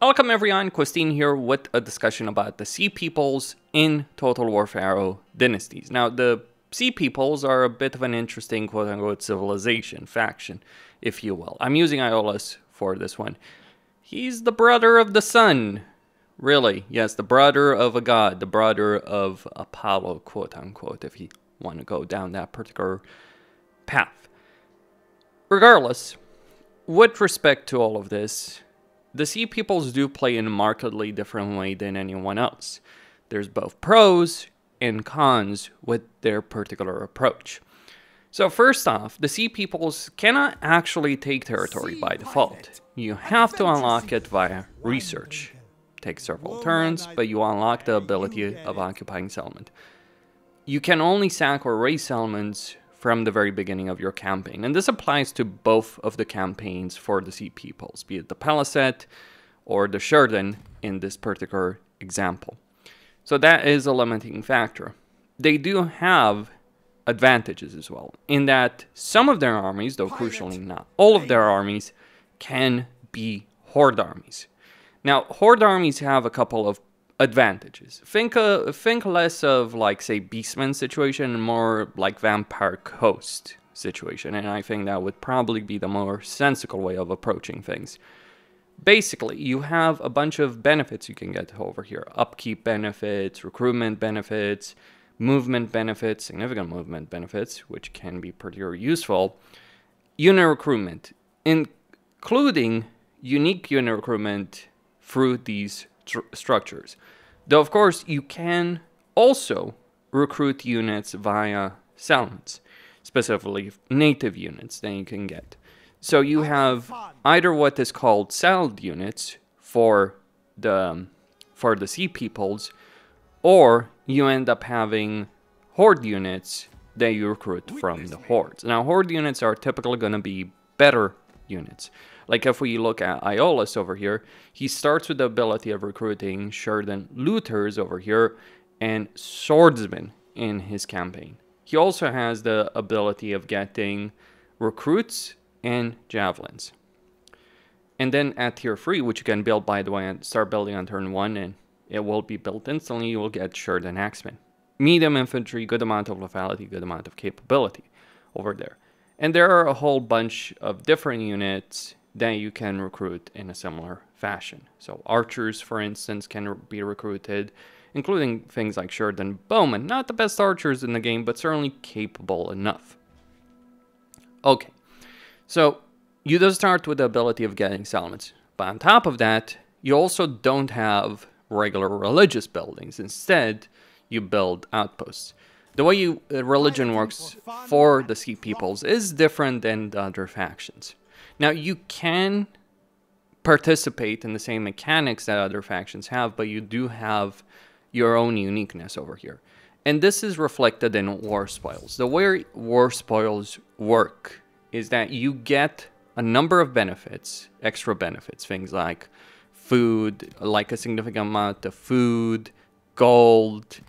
Welcome everyone, Costin here with a discussion about the Sea Peoples in Total War Pharaoh Dynasties. Now, the Sea Peoples are a bit of an interesting quote-unquote civilization, faction, if you will. I'm using Iolos for this one. He's the brother of the sun. Really, yes, the brother of a god, the brother of Apollo, quote-unquote, if you want to go down that particular path. Regardless, with respect to all of this, the Sea Peoples do play in a markedly different way than anyone else. There's both pros and cons with their particular approach. So first off, the Sea Peoples cannot actually take territory by default. You have to unlock it via research. Takes several turns, but you unlock the ability of occupying settlement. You can only sack or raise settlements from the very beginning of your campaign. And this applies to both of the campaigns for the Sea Peoples, be it the Palisade or the Sheridan in this particular example. So that is a limiting factor. They do have advantages as well, in that some of their armies, though crucially not all of their armies, can be Horde armies. Now, Horde armies have a couple of advantages. Think less of, like, say, Beastman situation and more like Vampire Coast situation, and I think that would probably be the more sensible way of approaching things. Basically, you have a bunch of benefits you can get over here. Upkeep benefits, recruitment benefits, movement benefits, significant movement benefits, which can be pretty useful. Unit recruitment, including unique unit recruitment through these structures. Though, of course, you can also recruit units via settlements, specifically native units that you can get. So you have either what is called settled units for the Sea Peoples, or you end up having Horde units that you recruit from the Hordes. Now, Horde units are typically going to be better units. Like if we look at Iolos over here, he starts with the ability of recruiting Sheridan looters over here and swordsmen in his campaign. He also has the ability of getting recruits and javelins. And then at tier 3, which you can build, by the way, and start building on turn 1, and it will be built instantly, you will get Sheridan axemen. Medium infantry, good amount of lethality, good amount of capability over there. And there are a whole bunch of different units that you can recruit in a similar fashion. So archers, for instance, can be recruited, including things like Sheridan bowmen. Not the best archers in the game, but certainly capable enough. Okay, so you do start with the ability of getting settlements. But on top of that, you also don't have regular religious buildings. Instead, you build outposts. The way religion works for the Sea Peoples is different than the other factions. Now, you can participate in the same mechanics that other factions have, but you do have your own uniqueness over here. And this is reflected in war spoils. The way war spoils work is that you get a number of benefits, extra benefits, things like food, like a significant amount of food, gold,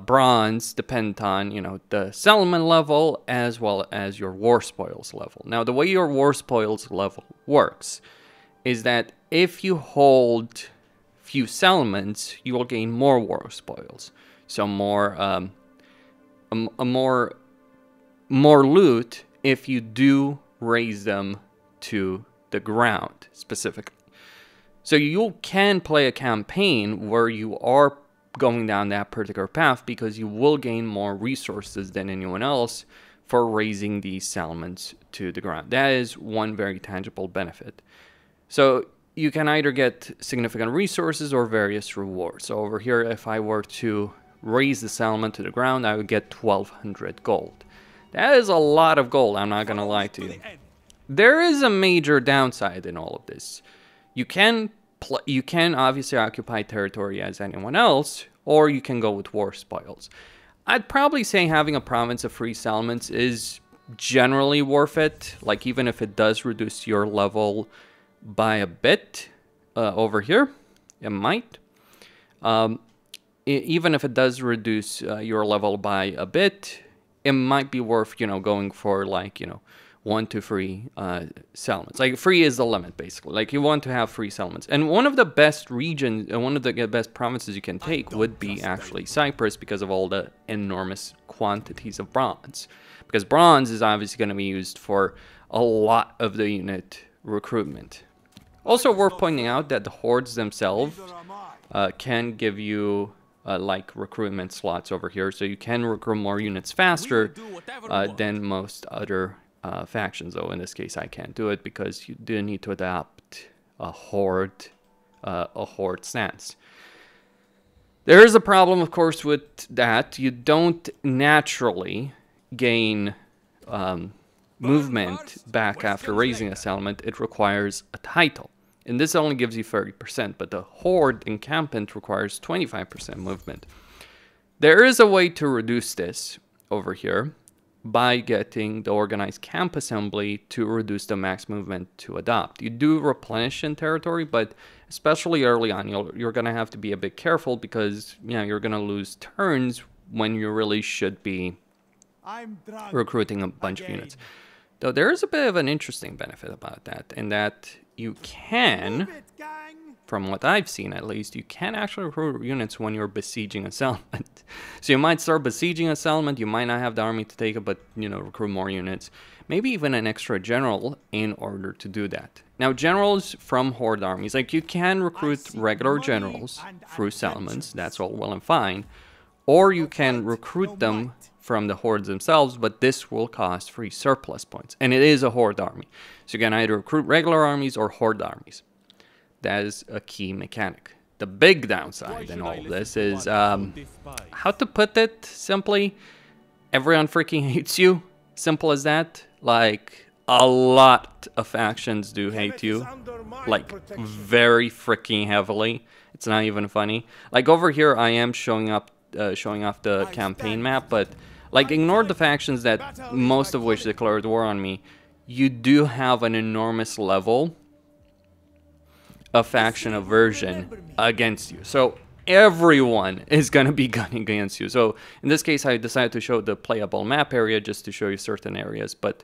bronze, depend on, you know, the settlement level as well as your war spoils level. Now, the way your war spoils level works is that if you hold few settlements, you will gain more war spoils. So more loot if you do raise them to the ground specifically. So you can play a campaign where you are going down that particular path because you will gain more resources than anyone else for raising these settlements to the ground. That is one very tangible benefit. So you can either get significant resources or various rewards. So over here, if I were to raise the settlement to the ground, I would get 1,200 gold. That is a lot of gold, I'm not going to lie to you. There is a major downside in all of this. You can obviously occupy territory as anyone else, or you can go with war spoils. I'd probably say having a province of free settlements is generally worth it. Like, even if it does reduce your level by a bit over here, it might. Even if it does reduce your level by a bit, it might be worth, you know, going for, like, you know, 1 to 3 settlements. Like 3 is the limit, basically. Like you want to have 3 settlements. And one of the best regions, one of the best provinces you can take would be actually Cyprus, because of all the enormous quantities of bronze. Because bronze is obviously going to be used for a lot of the unit recruitment. Also worth pointing out that the hordes themselves can give you like recruitment slots over here, so you can recruit more units faster than most other factions. Though in this case I can't do it because you do need to adopt a horde stance. There is a problem, of course, with that. You don't naturally gain movement back after raising a settlement. It requires a title. And this only gives you 30%, but the horde encampment requires 25% movement. There is a way to reduce this over here by getting the organized camp assembly to reduce the max movement to adopt. You do replenish in territory, but especially early on, you're going to have to be a bit careful because you're going to lose turns when you really should be recruiting a bunch of units. Though there is a bit of an interesting benefit about that, in that you can, from what I've seen at least, you can actually recruit units when you're besieging a settlement. So you might start besieging a settlement, you might not have the army to take it, but, recruit more units. Maybe even an extra general in order to do that. Now, generals from horde armies, like you can recruit regular generals through settlements, that's all well and fine. Or you can recruit them from the hordes themselves, but this will cost 3 surplus points. And it is a horde army. So you can either recruit regular armies or horde armies. That is a key mechanic. The big downside in all of this is, how to put it simply, everyone freaking hates you. Simple as that. Like, a lot of factions do hate you. Like, very freaking heavily. It's not even funny. Like, over here I am showing off the campaign map, but like ignore the factions that most of which declared war on me. You do have an enormous level of faction aversion against you. So everyone is going to be gunning against you. So in this case I decided to show the playable map area just to show you certain areas, but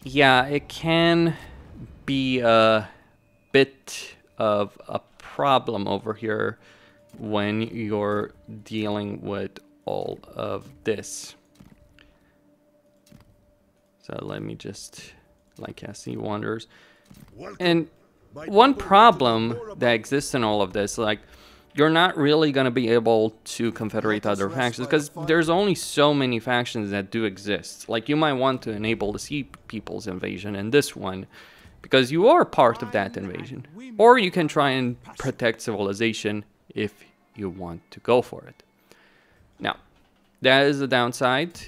yeah, it can be a bit of a problem over here when you're dealing with all of this. So let me just, like, see wonders. And one problem that exists in all of this, like, you're not really going to be able to confederate other factions because there's only so many factions that do exist. Like, you might want to enable the Sea People's invasion in this one because you are part of that invasion. Or you can try and protect civilization if you want to go for it. Now, that is the downside.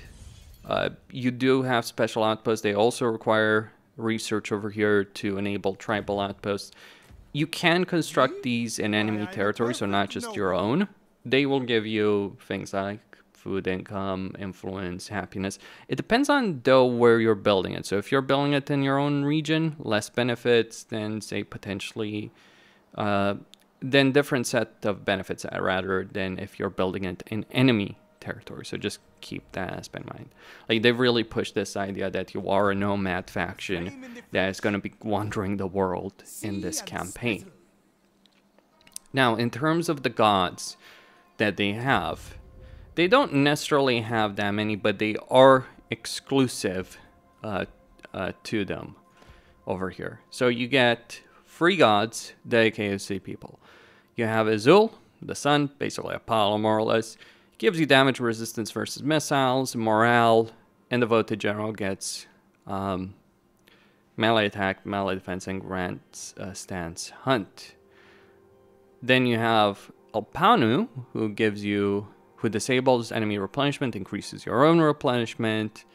You do have special outposts. They also require research over here to enable tribal outposts. You can construct these in enemy territory, so not just your own. They will give you things like food, income, influence, happiness. It depends on, though, where you're building it. So if you're building it in your own region, less benefits than, say, potentially... then different set of benefits rather than if you're building it in enemy territory. So just keep that aspect in mind. Like, they've really pushed this idea that you are a nomad faction that is going to be wandering the world in this campaign. Now, in terms of the gods that they have, they don't necessarily have that many, but they are exclusive to them over here. So you get 3 gods dedicated to sea people. You have Azul, the sun, basically Apollo more or less. Gives you damage resistance versus missiles, morale, and the voted general gets melee attack, melee defense, and grants stance hunt. Then you have Alpanu, who disables enemy replenishment, increases your own replenishment,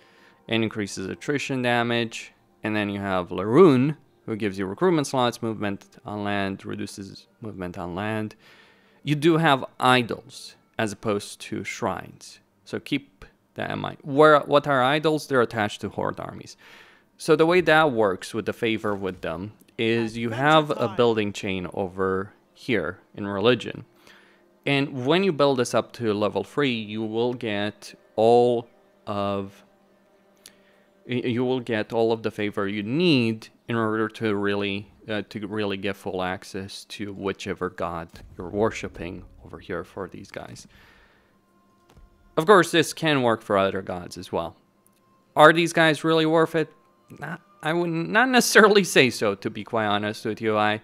and increases attrition damage. And then you have Laroon, who gives you recruitment slots, movement on land, reduces movement on land. You do have idols as opposed to shrines, so keep that in mind. What are idols? They're attached to horde armies. So the way that works with the favor with them is you have a building chain over here in religion. And when you build this up to level 3, you will get all of you will get all of the favor you need in order to really get full access to whichever god you're worshipping over here for these guys. Of course, this can work for other gods as well. Are these guys really worth it? I would not necessarily say so, to be quite honest with you. I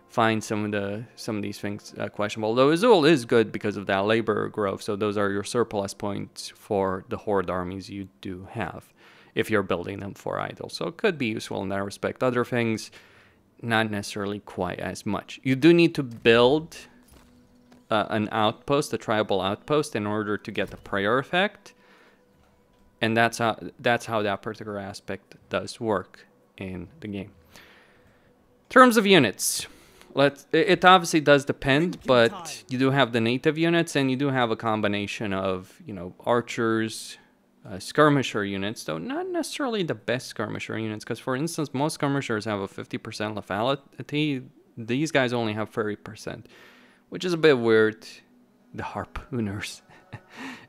find some of these things questionable. Though Azul is good because of that labor growth, so those are your surplus points for the Horde armies you do have, if you're building them for idols. So it could be useful in that respect. Other things, not necessarily quite as much. You do need to build an outpost, a tribal outpost, in order to get the prayer effect. And that's how that particular aspect does work in the game. In terms of units, it obviously does depend, but you do have the native units, and you do have a combination of, you know, archers, skirmisher units, though not necessarily the best skirmisher units, because for instance, most skirmishers have a 50% lethality. These guys only have 30%, which is a bit weird. The harpooners.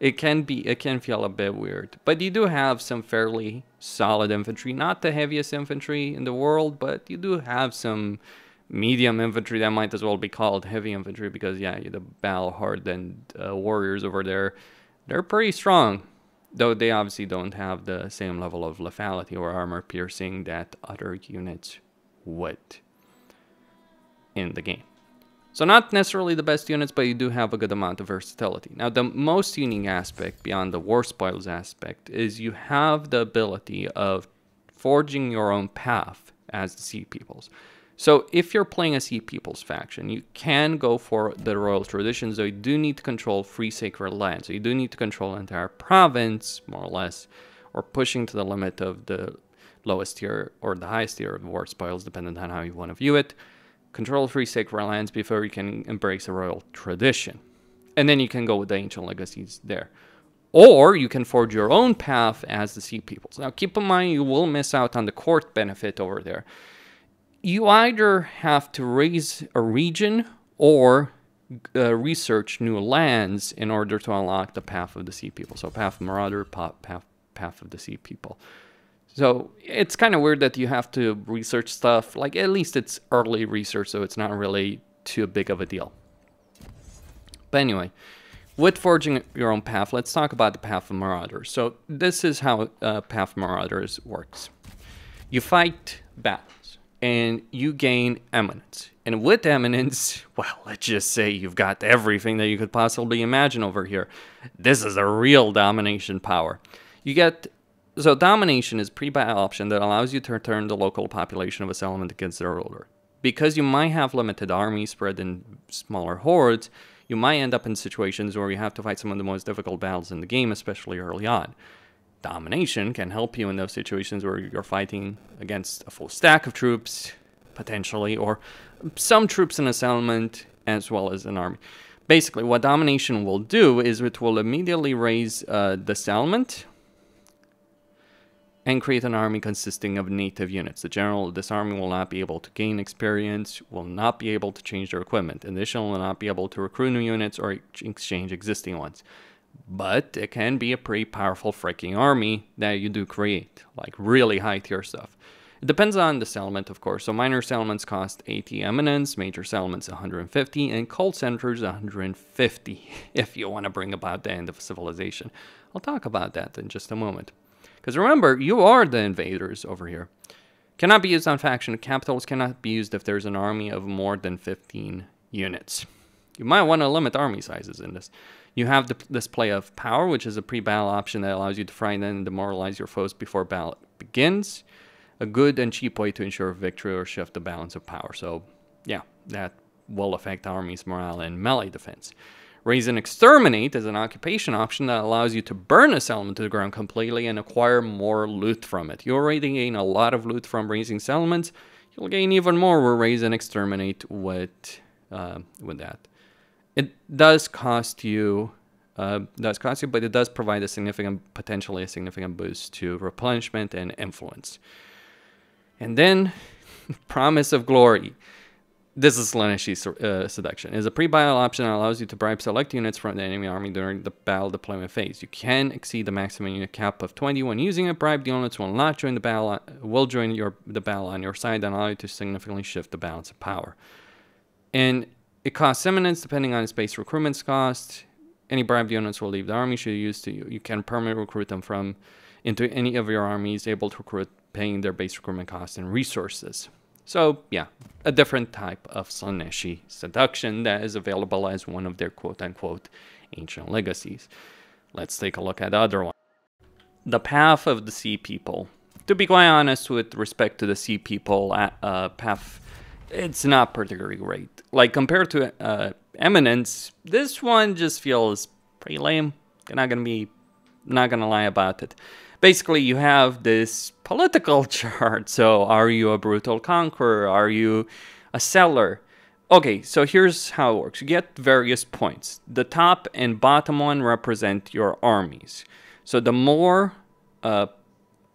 It can feel a bit weird, but you do have some fairly solid infantry. Not the heaviest infantry in the world, but you do have some medium infantry that might as well be called heavy infantry, because yeah, the battle hardened warriors over there, they're pretty strong, though they obviously don't have the same level of lethality or armor piercing that other units would in the game. So not necessarily the best units, but you do have a good amount of versatility. Now, the most unique aspect beyond the war spoils aspect is you have the ability of forging your own path as the Sea Peoples. So if you're playing a Sea Peoples faction, you can go for the royal traditions, though you do need to control free sacred land. So you do need to control an entire province, more or less, or pushing to the limit of the lowest tier or the highest tier of war spoils, depending on how you want to view it. Control free sacred lands before you can embrace a royal tradition. And then you can go with the ancient legacies there. Or you can forge your own path as the Sea Peoples. Now keep in mind, you will miss out on the court benefit over there. You either have to raise a region or research new lands in order to unlock the path of the Sea People. So path of Marauder, path of the Sea People. So it's kind of weird that you have to research stuff. Like, at least it's early research, so it's not really too big of a deal. But anyway, with forging your own path, let's talk about the path of Marauders. So this is how path of Marauders works. You fight battles, and you gain eminence. And with eminence, well, let's just say you've got everything that you could possibly imagine over here. This is a real domination power. You get... So domination is a pre-battle option that allows you to turn the local population of a settlement against their ruler. Because you might have limited armies spread in smaller hordes, you might end up in situations where you have to fight some of the most difficult battles in the game, especially early on. Domination can help you in those situations where you're fighting against a full stack of troops, potentially, or some troops in a settlement, as well as an army. Basically, what domination will do is it will immediately raise the settlement and create an army consisting of native units. The general of this army will not be able to gain experience, will not be able to change their equipment. In addition, will not be able to recruit new units or exchange existing ones. But it can be a pretty powerful freaking army that you do create, like really high tier stuff. It depends on the settlement, of course. So minor settlements cost 80 eminence, major settlements 150, and cult centers 150, if you want to bring about the end of civilization. I'll talk about that in just a moment. Because remember, you are the invaders over here. Cannot be used on faction. Capitals cannot be used if there's an army of more than 15 units. You might want to limit army sizes in this. You have the display of power, which is a pre-battle option that allows you to frighten and demoralize your foes before battle begins. A good and cheap way to ensure victory or shift the balance of power. So, yeah, that will affect army's morale and melee defense. Raise and Exterminate is an occupation option that allows you to burn a settlement to the ground completely and acquire more loot from it. You already gain a lot of loot from raising settlements. You'll gain even more with Raise and Exterminate with that. It does cost you, but it does provide potentially a significant boost to replenishment and influence. And then, Promise of Glory. This is Sinnelleos Seduction. It is a pre-battle option that allows you to bribe select units from the enemy army during the battle deployment phase. You can exceed the maximum unit cap of 20 when using it. Bribed units will not join the battle, the battle on your side and allow you to significantly shift the balance of power. And it costs eminence depending on its base recruitment cost. Any bribed units will leave the army should you use to you. You can permanently recruit them into any of your armies, able to recruit, paying their base recruitment cost and resources. So, yeah, a different type of Sinnelleos Seduction that is available as one of their quote-unquote ancient legacies. Let's take a look at the other one. The Path of the Sea People. To be quite honest, with respect to the Sea People path, it's not particularly great. Like, compared to Eminence, this one just feels pretty lame. Not gonna lie about it. Basically, you have this political chart. So, are you a brutal conqueror? Are you a settler? Okay, so here's how it works. You get various points. The top and bottom one represent your armies. So, the more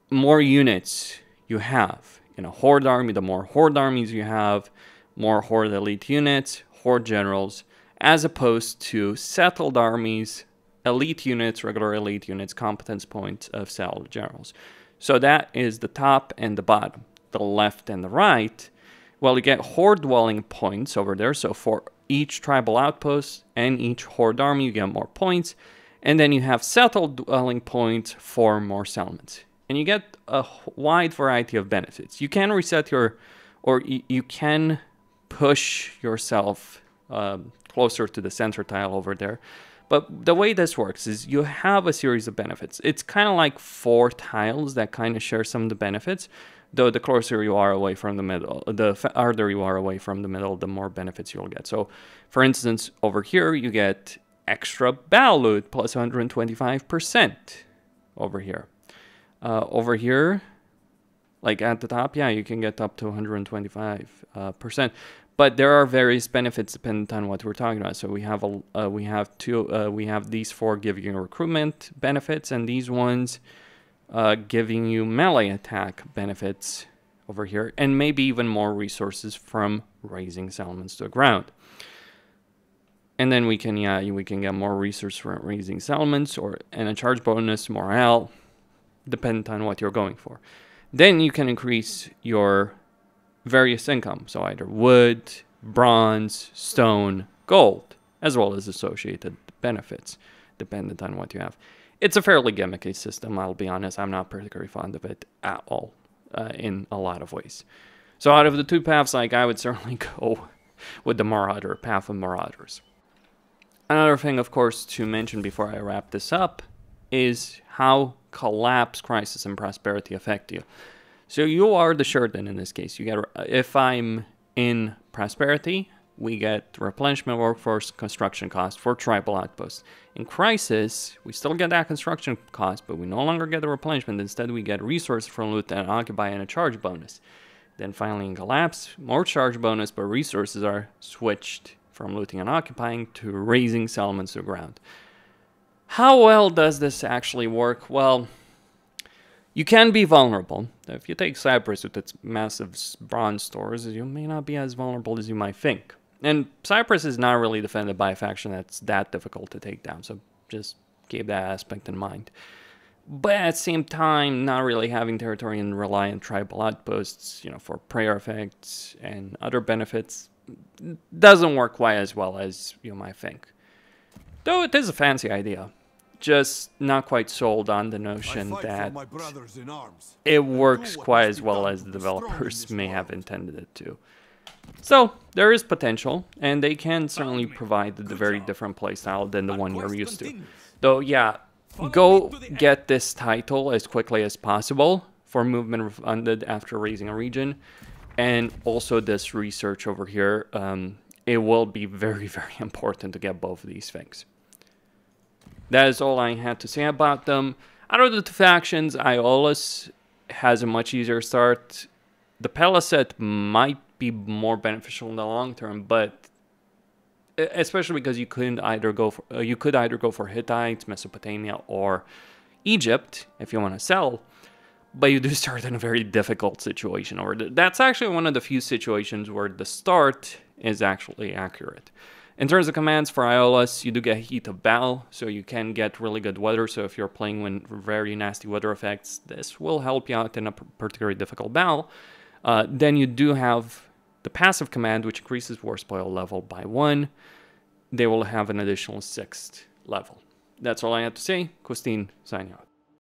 units you have in a Horde army, the more Horde armies you have, more Horde elite units, Horde generals, as opposed to settled armies, elite units, regular elite units, competence points of settled generals. So that is the top and the bottom. The left and the right, well, you get Horde dwelling points over there. So for each tribal outpost and each Horde army, you get more points. And then you have settled dwelling points for more settlements. And you get a wide variety of benefits. You can reset you can push yourself closer to the center tile over there. But the way this works is you have a series of benefits. It's kind of like 4 tiles that kind of share some of the benefits, though the closer you are away from the middle, the farther you are away from the middle, the more benefits you'll get. So, for instance, over here, you get extra battle loot plus 125% over here. Over here, like at the top, yeah, you can get up to 125%. But there are various benefits dependent on what we're talking about. So we have these 4 giving you recruitment benefits, and these ones giving you melee attack benefits over here, and maybe even more resources from raising settlements to the ground. And then we can get more resources from raising settlements and a charge bonus, morale, dependent on what you're going for. Then you can increase your various income, so either wood, bronze, stone, gold, as well as associated benefits, dependent on what you have. It's a fairly gimmicky system, I'll be honest. I'm not particularly fond of it at all, in a lot of ways. So out of the 2 paths, like, I would certainly go with the Marauder, Path of Marauders. Another thing, of course, to mention before I wrap this up is how collapse, crisis, and prosperity affect you. So you are the Sheridan in this case. You get, if I'm in prosperity, we get replenishment workforce construction cost for tribal outposts. In crisis, we still get that construction cost, but we no longer get the replenishment. Instead, we get resources from loot and occupy and a charge bonus. Then finally in collapse, more charge bonus, but resources are switched from looting and occupying to raising settlements to the ground. How well does this actually work? Well, you can be vulnerable. If you take Cyprus with its massive bronze stores, you may not be as vulnerable as you might think. And Cyprus is not really defended by a faction that's that difficult to take down, so just keep that aspect in mind. But at the same time, not really having territory and reliant tribal outposts, for prayer effects and other benefits, doesn't work quite as well as you might think. Though it is a fancy idea. Just not quite sold on the notion that it works quite as well as the developers may have intended it to. So, there is potential, and they can certainly provide the very different playstyle than the one you're used to. Though, yeah, go get this title as quickly as possible for movement refunded after raising a region, and also this research over here. It will be very, very important to get both of these things. That is all I had to say about them. Out of the 2 factions, Iolus has a much easier start. The Palisade might be more beneficial in the long term, but especially because you could either go for Hittites, Mesopotamia, or Egypt if you want to sell. But you do start in a very difficult situation. Or that's actually one of the few situations where the start is actually accurate. In terms of commands for Iolas, you do get Heat of Battle, so you can get really good weather. So if you're playing with very nasty weather effects, this will help you out in a particularly difficult battle. Then you do have the passive command, which increases war spoil level by 1. They will have an additional 6th level. That's all I have to say. Costin, signing out.